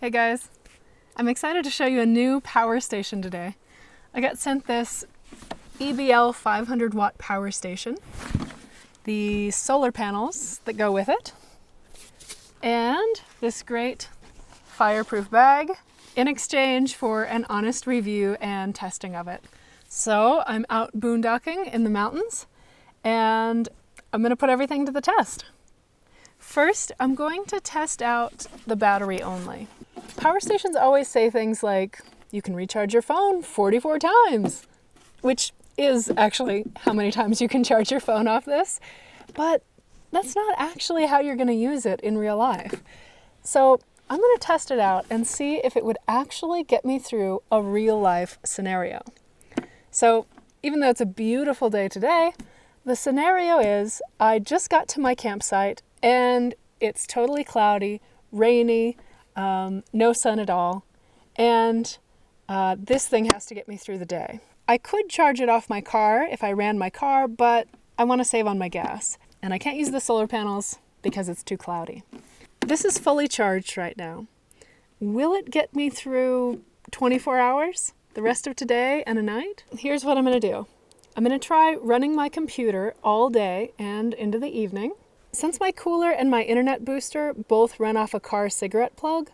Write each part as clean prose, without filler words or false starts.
Hey guys, I'm excited to show you a new power station today. I got sent this EBL 500 watt power station, the solar panels that go with it, and this great fireproof bag in exchange for an honest review and testing of it. So I'm out boondocking in the mountains and I'm going to put everything to the test. First, I'm going to test out the battery only. Power stations always say things like, you can recharge your phone 44 times, which is actually how many times you can charge your phone off this, but that's not actually how you're going to use it in real life. So I'm going to test it out and see if it would actually get me through a real life scenario. So even though it's a beautiful day today, the scenario is I just got to my campsite and it's totally cloudy, rainy, no sun at all, and this thing has to get me through the day. I could charge it off my car if I ran my car, but I want to save on my gas, and I can't use the solar panels because it's too cloudy. This is fully charged right now. Will it get me through 24 hours, the rest of today and a night? Here's what I'm going to do. I'm going to try running my computer all day and into the evening. Since my cooler and my internet booster both run off a car cigarette plug,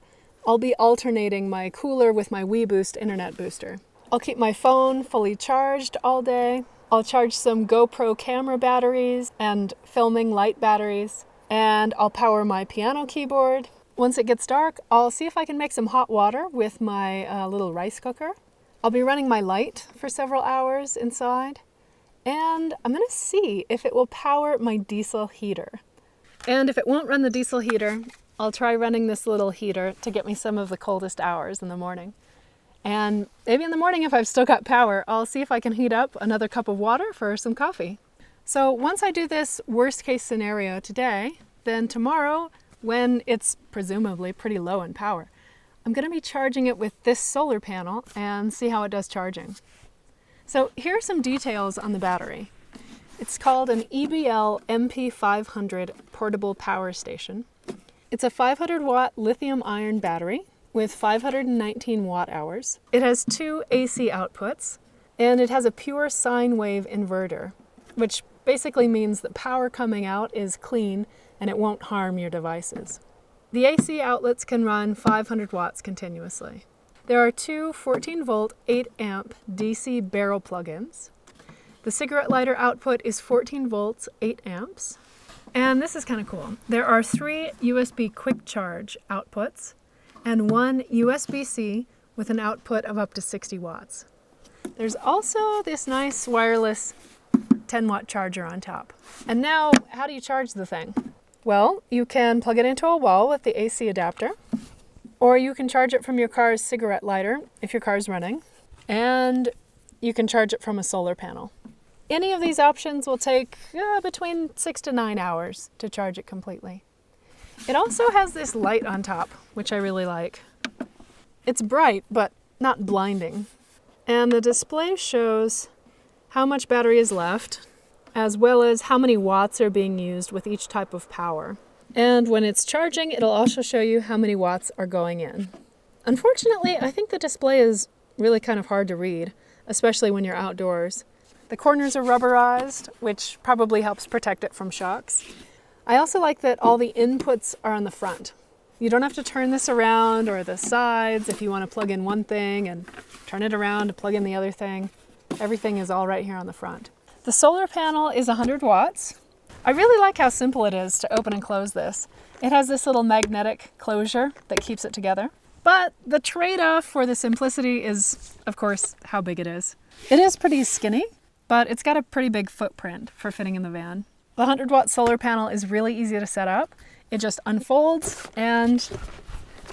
I'll be alternating my cooler with my WeBoost internet booster. I'll keep my phone fully charged all day. I'll charge some GoPro camera batteries and filming light batteries, and I'll power my piano keyboard. Once it gets dark, I'll see if I can make some hot water with my little rice cooker. I'll be running my light for several hours inside, and I'm going to see if it will power my diesel heater. And if it won't run the diesel heater, I'll try running this little heater to get me some of the coldest hours in the morning. And maybe in the morning, if I've still got power, I'll see if I can heat up another cup of water for some coffee. So once I do this worst case scenario today, then tomorrow, when it's presumably pretty low in power, I'm going to be charging it with this solar panel and see how it does charging. So here are some details on the battery. It's called an EBL MP500 portable power station. It's a 500 watt lithium ion battery with 519 watt hours. It has 2 AC outputs, and it has a pure sine wave inverter, which basically means that power coming out is clean and it won't harm your devices. The AC outlets can run 500 watts continuously. There are 2 14-volt 8-amp DC barrel plug-ins. The cigarette lighter output is 14 volts, 8 amps. And this is kind of cool. There are 3 USB quick charge outputs and 1 USB-C with an output of up to 60 watts. There's also this nice wireless 10-watt charger on top. And now, how do you charge the thing? Well, you can plug it into a wall with the AC adapter, or you can charge it from your car's cigarette lighter if your car's running, and you can charge it from a solar panel. Any of these options will take between 6 to 9 hours to charge it completely. It also has this light on top, which I really like. It's bright, but not blinding. And the display shows how much battery is left, as well as how many watts are being used with each type of power. And when it's charging, it'll also show you how many watts are going in. Unfortunately, I think the display is really kind of hard to read, especially when you're outdoors. The corners are rubberized, which probably helps protect it from shocks. I also like that all the inputs are on the front. You don't have to turn this around or the sides if you want to plug in one thing and turn it around to plug in the other thing. Everything is all right here on the front. The solar panel is 100 watts. I really like how simple it is to open and close this. It has this little magnetic closure that keeps it together. But the trade-off for the simplicity is, of course, how big it is. It is pretty skinny, but it's got a pretty big footprint for fitting in the van. The 100 watt solar panel is really easy to set up. It just unfolds and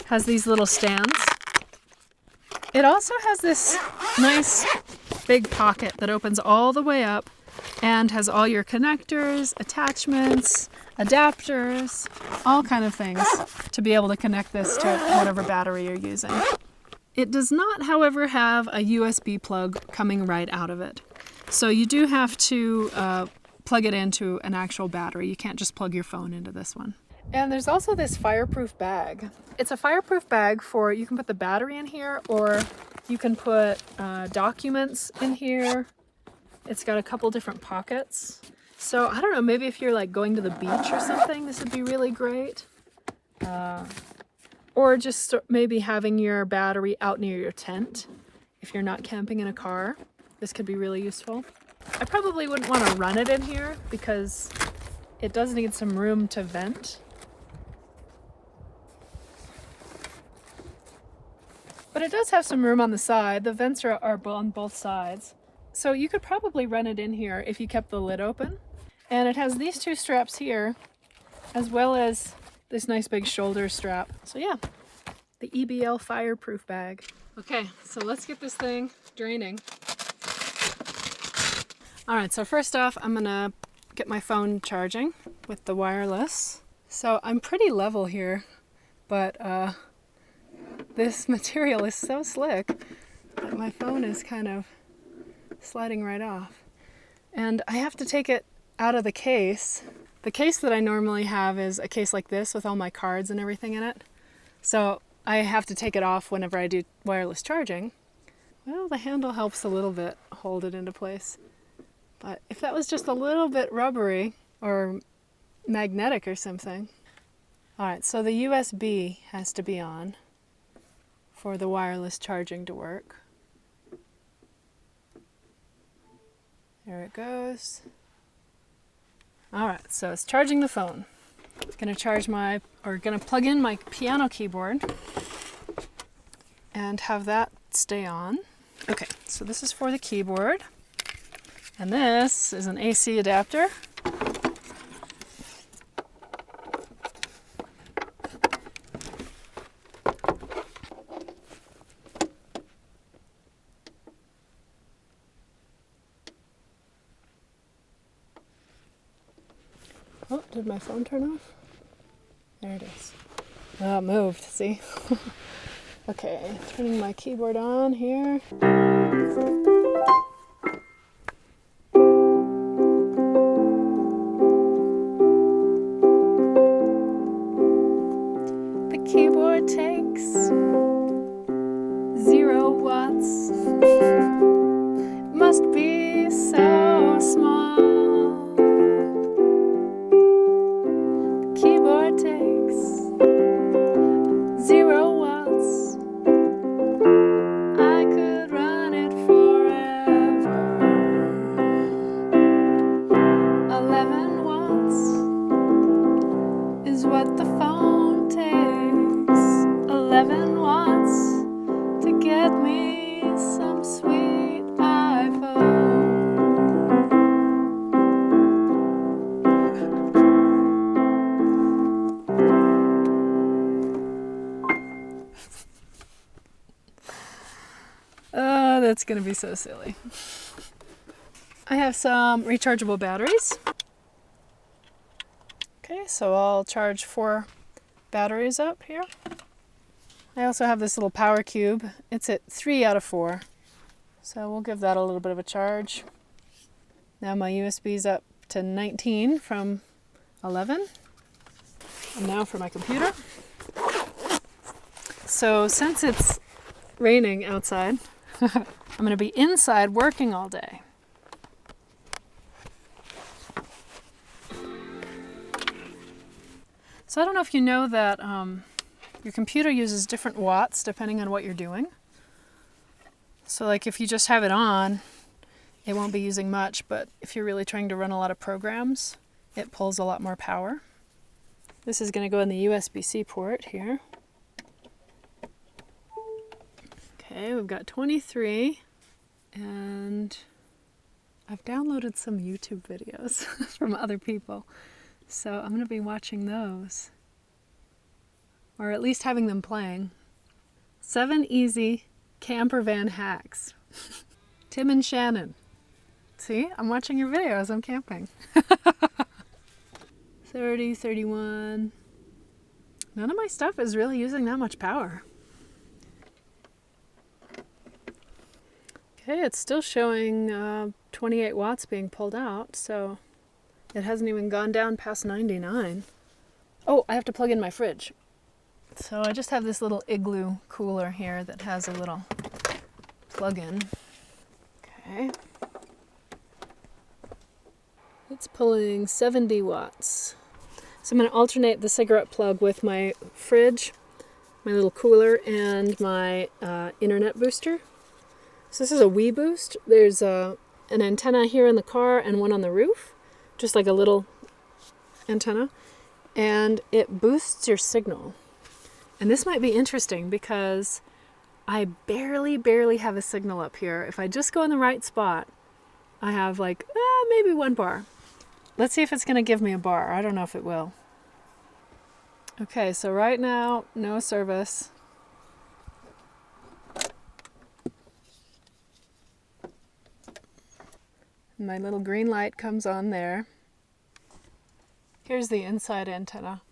has these little stands. It also has this nice big pocket that opens all the way up and has all your connectors, attachments, adapters, all kind of things to be able to connect this to whatever battery you're using. It does not, however, have a USB plug coming right out of it. So you do have to plug it into an actual battery. You can't just plug your phone into this one. And there's also this fireproof bag. It's a fireproof bag for, you can put the battery in here, or you can put documents in here. It's got a couple different pockets. So I don't know, maybe if you're like going to the beach or something, this would be really great. Or just maybe having your battery out near your tent. If you're not camping in a car, this could be really useful. I probably wouldn't want to run it in here because it does need some room to vent. But it does have some room on the side. The vents are on both sides. So you could probably run it in here if you kept the lid open. And it has these two straps here, as well as this nice big shoulder strap. So yeah, the EBL fireproof bag. Okay, so let's get this thing draining. All right, so first off, I'm gonna get my phone charging with the wireless. So I'm pretty level here, but this material is so slick that my phone is kind of sliding right off. And I have to take it out of the case. The case that I normally have is a case like this with all my cards and everything in it. So I have to take it off whenever I do wireless charging. Well, the handle helps a little bit hold it into place. But if that was just a little bit rubbery or magnetic or something. All right, so the USB has to be on for the wireless charging to work. There it goes. All right, so it's charging the phone. It's gonna plug in my piano keyboard and have that stay on. Okay, so this is for the keyboard. And this is an AC adapter. Oh, did my phone turn off? There it is. Oh, it moved, see? Okay, turning my keyboard on here. The keyboard takes 0 watts. Must be so small. Keyboard takes 0 watts. I could run it forever. 11 watts is what the phone takes. 11 watts to get me some sweet iPhone. Oh, that's gonna be so silly. I have some rechargeable batteries. Okay, so I'll charge 4 batteries up here. I also have this little power cube. It's at 3 out of 4. So we'll give that a little bit of a charge. Now my USB's up to 19 from 11. And now for my computer. So since it's raining outside, I'm going to be inside working all day. So I don't know if you know that your computer uses different watts depending on what you're doing. So like if you just have it on, it won't be using much, but if you're really trying to run a lot of programs, it pulls a lot more power. This is going to go in the USB-C port here. Okay, we've got 23, and I've downloaded some YouTube videos from other people, so I'm going to be watching those, or at least having them playing. 7 easy camper van hacks. Tim and Shannon. See, I'm watching your videos, I'm camping. 30, 31. None of my stuff is really using that much power. Okay, it's still showing 28 watts being pulled out, so it hasn't even gone down past 99. Oh, I have to plug in my fridge. So I just have this little igloo cooler here that has a little plug-in. Okay. It's pulling 70 watts. So I'm going to alternate the cigarette plug with my fridge, my little cooler, and my internet booster. So this is a Wii Boost. There's an antenna here in the car and one on the roof, just like a little antenna, and it boosts your signal. And this might be interesting because I barely have a signal up here. If I just go in the right spot, I have like maybe 1 bar. Let's see if it's going to give me a bar. I don't know if it will. Okay, so right now, no service. My little green light comes on there. Here's the inside antenna.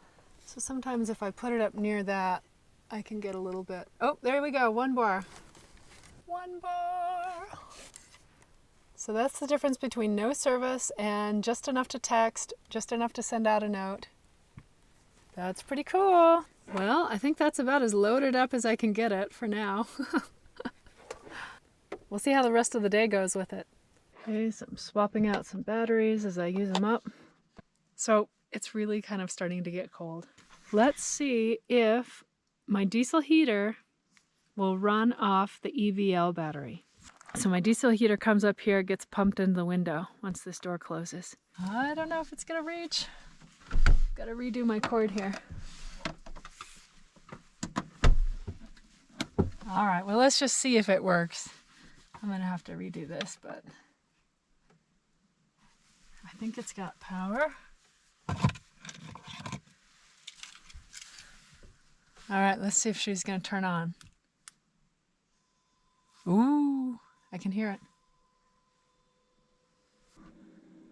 So sometimes if I put it up near that, I can get a little bit. Oh, there we go, 1 bar. 1 bar. So that's the difference between no service and just enough to text, just enough to send out a note. That's pretty cool. Well, I think that's about as loaded up as I can get it for now. We'll see how the rest of the day goes with it. Okay, so I'm swapping out some batteries as I use them up. So it's really kind of starting to get cold. Let's see if my diesel heater will run off the EBL battery. So my diesel heater comes up here, gets pumped into the window once this door closes. I don't know if it's gonna reach. Gotta redo my cord here. All right, well, let's just see if it works. I'm gonna have to redo this, but I think it's got power. All right, let's see if she's gonna turn on. Ooh, I can hear it.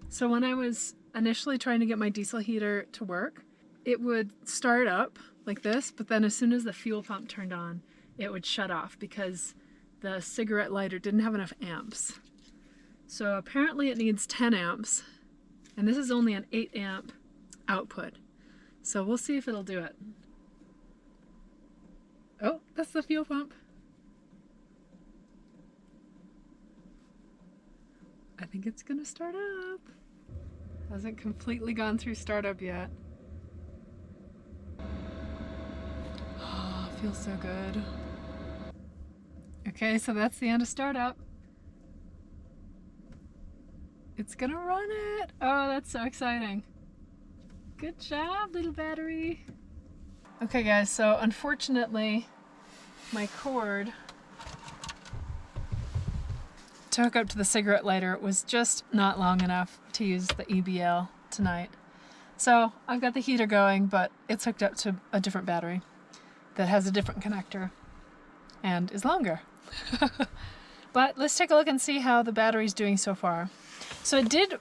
So when I was initially trying to get my diesel heater to work, it would start up like this, but then as soon as the fuel pump turned on, it would shut off because the cigarette lighter didn't have enough amps. So apparently it needs 10 amps, and this is only an 8 amp output. So we'll see if it'll do it. Oh, that's the fuel pump. I think it's gonna start up. Hasn't completely gone through startup yet. Oh, feels so good. Okay, so that's the end of startup. It's gonna run it. Oh, that's so exciting. Good job, little battery. Okay guys, so unfortunately my cord to hook up to the cigarette lighter was just not long enough to use the EBL tonight. So I've got the heater going, but it's hooked up to a different battery that has a different connector and is longer. But let's take a look and see how the battery's doing so far. So it did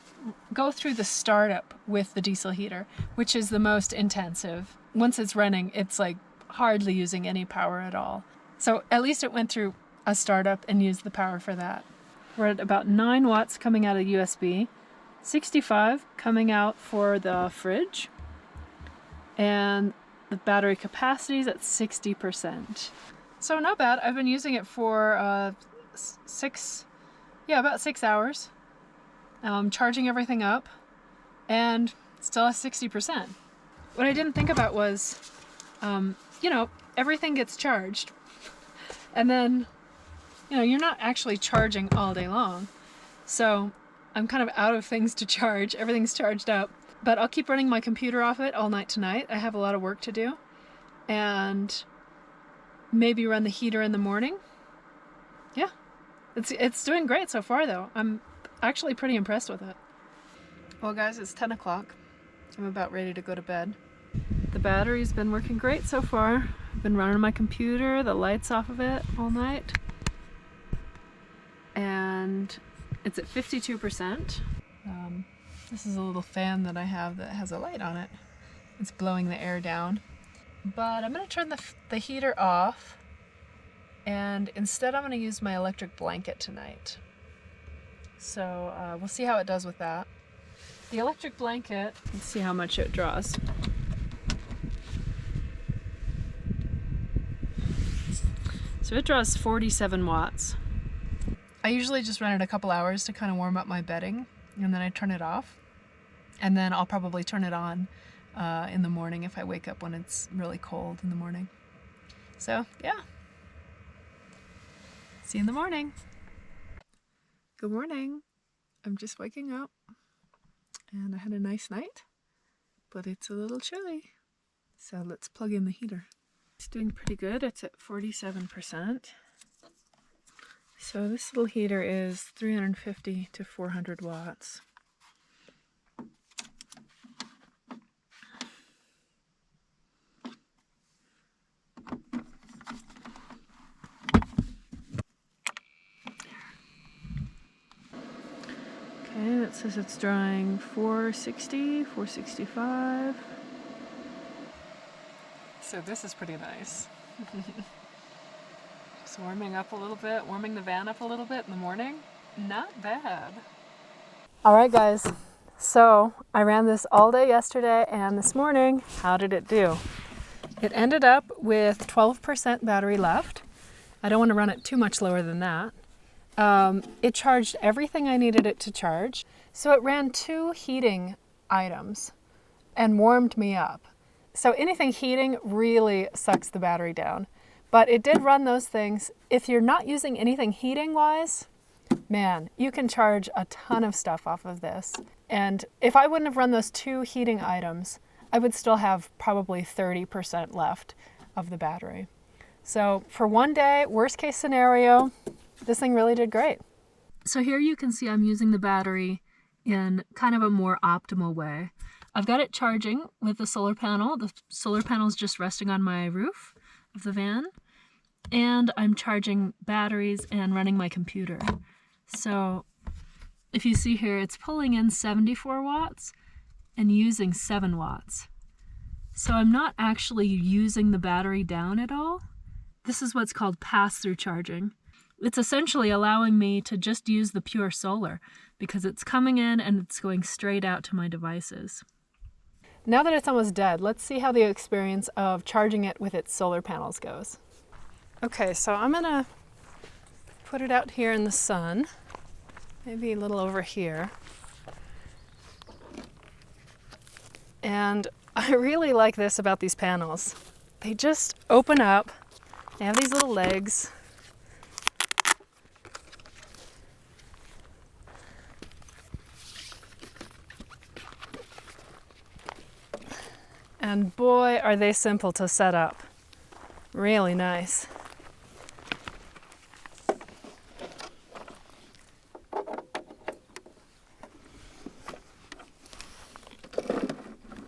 go through the startup with the diesel heater, which is the most intensive. Once it's running, it's like hardly using any power at all. So at least it went through a startup and used the power for that. We're at about 9 watts coming out of USB, 65 coming out for the fridge, and the battery capacity is at 60%. So not bad. I've been using it for about 6 hours. Charging everything up, and still at 60%. What I didn't think about was, everything gets charged, and then, you're not actually charging all day long. So I'm kind of out of things to charge. Everything's charged up, but I'll keep running my computer off it all night tonight. I have a lot of work to do, and maybe run the heater in the morning. Yeah, it's doing great so far though. I'm actually pretty impressed with it. Well guys, it's 10 o'clock. I'm about ready to go to bed. The battery's been working great so far. I've been running my computer, the lights off of it all night. And it's at 52%. This is a little fan that I have that has a light on it. It's blowing the air down. But I'm gonna turn the heater off, and instead I'm gonna use my electric blanket tonight. So we'll see how it does with that. The electric blanket, let's see how much it draws. So it draws 47 watts. I usually just run it a couple hours to kind of warm up my bedding, and then I turn it off. And then I'll probably turn it on in the morning if I wake up when it's really cold in the morning. So yeah. See you in the morning. Good morning. I'm just waking up and I had a nice night, but it's a little chilly. So let's plug in the heater. It's doing pretty good. It's at 47%. So this little heater is 350 to 400 watts. Okay, it says it's drawing 460, 465. So this is pretty nice. Just warming up a little bit, warming the van up a little bit in the morning. Not bad. All right, guys. So I ran this all day yesterday and this morning. How did it do? It ended up with 12% battery left. I don't want to run it too much lower than that. It charged everything I needed it to charge. So it ran 2 heating items and warmed me up. So anything heating really sucks the battery down. But it did run those things. If you're not using anything heating wise, man, you can charge a ton of stuff off of this. And if I wouldn't have run those 2 heating items, I would still have probably 30% left of the battery. So for one day, worst case scenario, this thing really did great. So here you can see I'm using the battery in kind of a more optimal way. I've got it charging with the solar panel. The solar panel is just resting on my roof of the van. And I'm charging batteries and running my computer. So if you see here, it's pulling in 74 watts and using 7 watts. So I'm not actually using the battery down at all. This is what's called pass-through charging. It's essentially allowing me to just use the pure solar because it's coming in and it's going straight out to my devices. Now that it's almost dead, let's see how the experience of charging it with its solar panels goes. Okay, so I'm gonna put it out here in the sun, maybe a little over here. And I really like this about these panels. They just open up, they have these little legs. And boy, are they simple to set up. Really nice.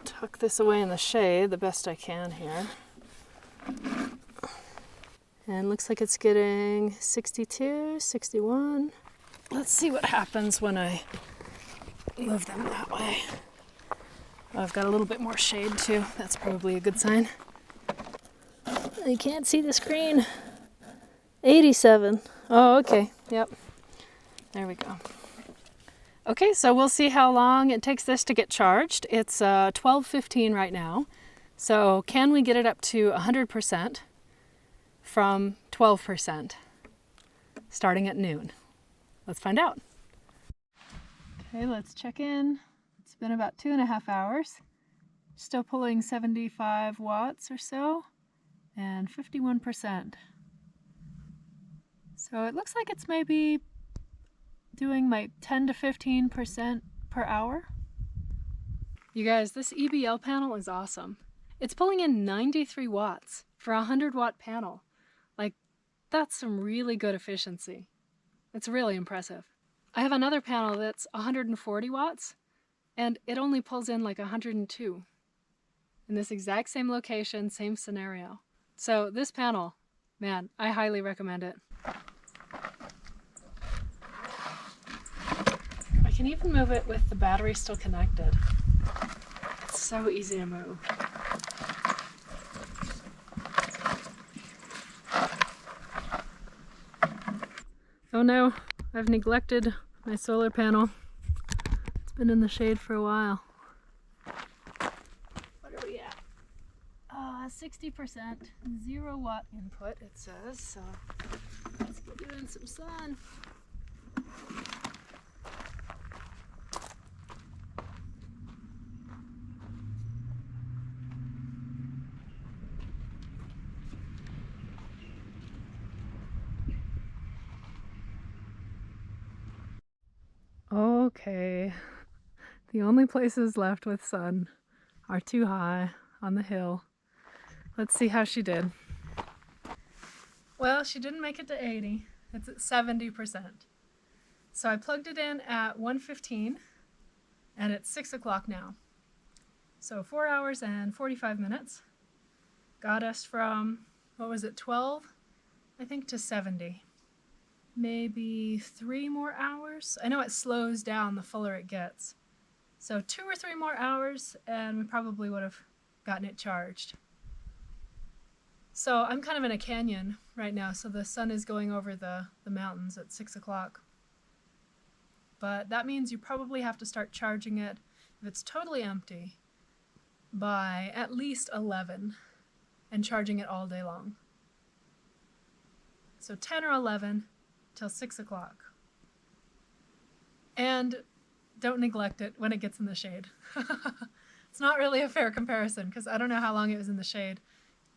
Tuck this away in the shade the best I can here. And looks like it's getting 62, 61. Let's see what happens when I move them that way. I've got a little bit more shade too. That's probably a good sign. I can't see the screen. 87. Oh, okay. Yep. There we go. Okay, so we'll see how long it takes this to get charged. It's 12:15 right now. So can we get it up to 100% from 12% starting at noon? Let's find out. Okay, let's check in. It's been about 2.5 hours. Still pulling 75 watts or so and 51%. So it looks like it's maybe doing like 10 to 15% per hour. You guys, this EBL panel is awesome. It's pulling in 93 watts for a 100 watt panel. Like, that's some really good efficiency. It's really impressive. I have another panel that's 140 watts and it only pulls in like 102 in this exact same location, same scenario. So this panel, man, I highly recommend it. I can even move it with the battery still connected. It's so easy to move. Oh no, I've neglected my solar panel. It's been in the shade for a while. What are we at? 60%, 0 watt input, it says, so let's get you in some sun. Okay, the only places left with sun are too high on the hill. Let's see how she did. Well, she didn't make it to 80. It's at 70%. So I plugged it in at 1:15 and it's 6 o'clock now. So 4 hours and 45 minutes got us from, what was it, 12, I think, to 70. Maybe 3 more hours. I know it slows down the fuller it gets. So 2 or 3 more hours and we probably would have gotten it charged. So I'm kind of in a canyon right now, so the sun is going over the mountains at 6 o'clock. But that means you probably have to start charging it, if it's totally empty, by at least 11 and charging it all day long. So 10 or 11 till 6 o'clock. And don't neglect it when it gets in the shade. It's not really a fair comparison because I don't know how long it was in the shade.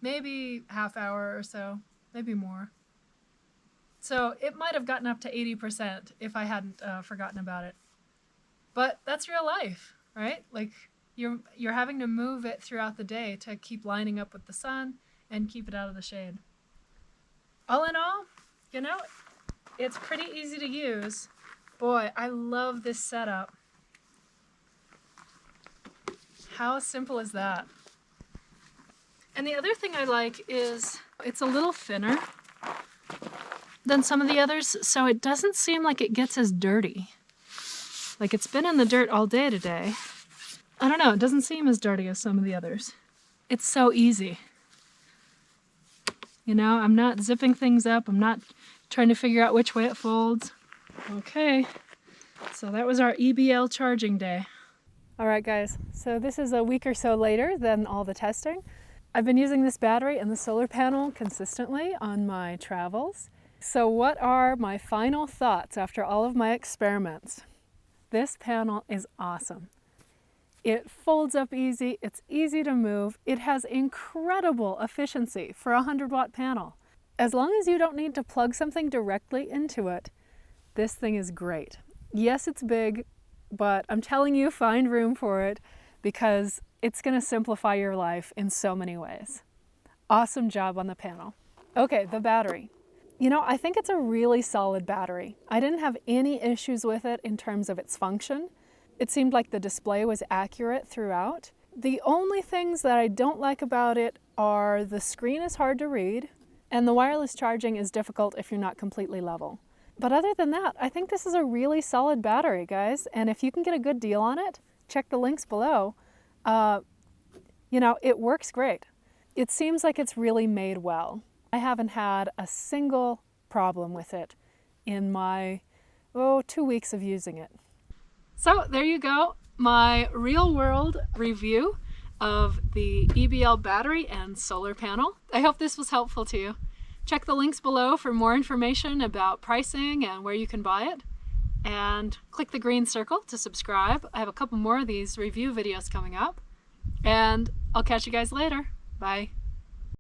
Maybe half hour or so, maybe more. So it might have gotten up to 80% if I hadn't forgotten about it. But that's real life, right? Like you're having to move it throughout the day to keep lining up with the sun and keep it out of the shade. All in all, you know, it's pretty easy to use. Boy, I love this setup. How simple is that? And the other thing I like is it's a little thinner than some of the others, so it doesn't seem like it gets as dirty. Like it's been in the dirt all day today. I don't know, it doesn't seem as dirty as some of the others. It's so easy. You know, I'm not zipping things up, I'm not trying to figure out which way it folds. Okay, so that was our EBL charging day. All right guys, so this is a week or so later than all the testing. I've been using this battery and the solar panel consistently on my travels. So what are my final thoughts after all of my experiments? This panel is awesome. It folds up easy, it's easy to move, it has incredible efficiency for a 100-watt panel. As long as you don't need to plug something directly into it, this thing is great. Yes, it's big, but I'm telling you, find room for it because it's going to simplify your life in so many ways. Awesome job on the panel. Okay, the battery. You know, I think it's a really solid battery. I didn't have any issues with it in terms of its function. It seemed like the display was accurate throughout. The only things that I don't like about it are the screen is hard to read and the wireless charging is difficult if you're not completely level. But other than that, I think this is a really solid battery, guys. And if you can get a good deal on it, check the links below. You know, it works great. It seems like it's really made well. I haven't had a single problem with it in my, 2 weeks of using it. So there you go, my real world review of the EBL battery and solar panel. I hope this was helpful to you. Check the links below for more information about pricing and where you can buy it. And click the green circle to subscribe. I have a couple more of these review videos coming up. And I'll catch you guys later. Bye.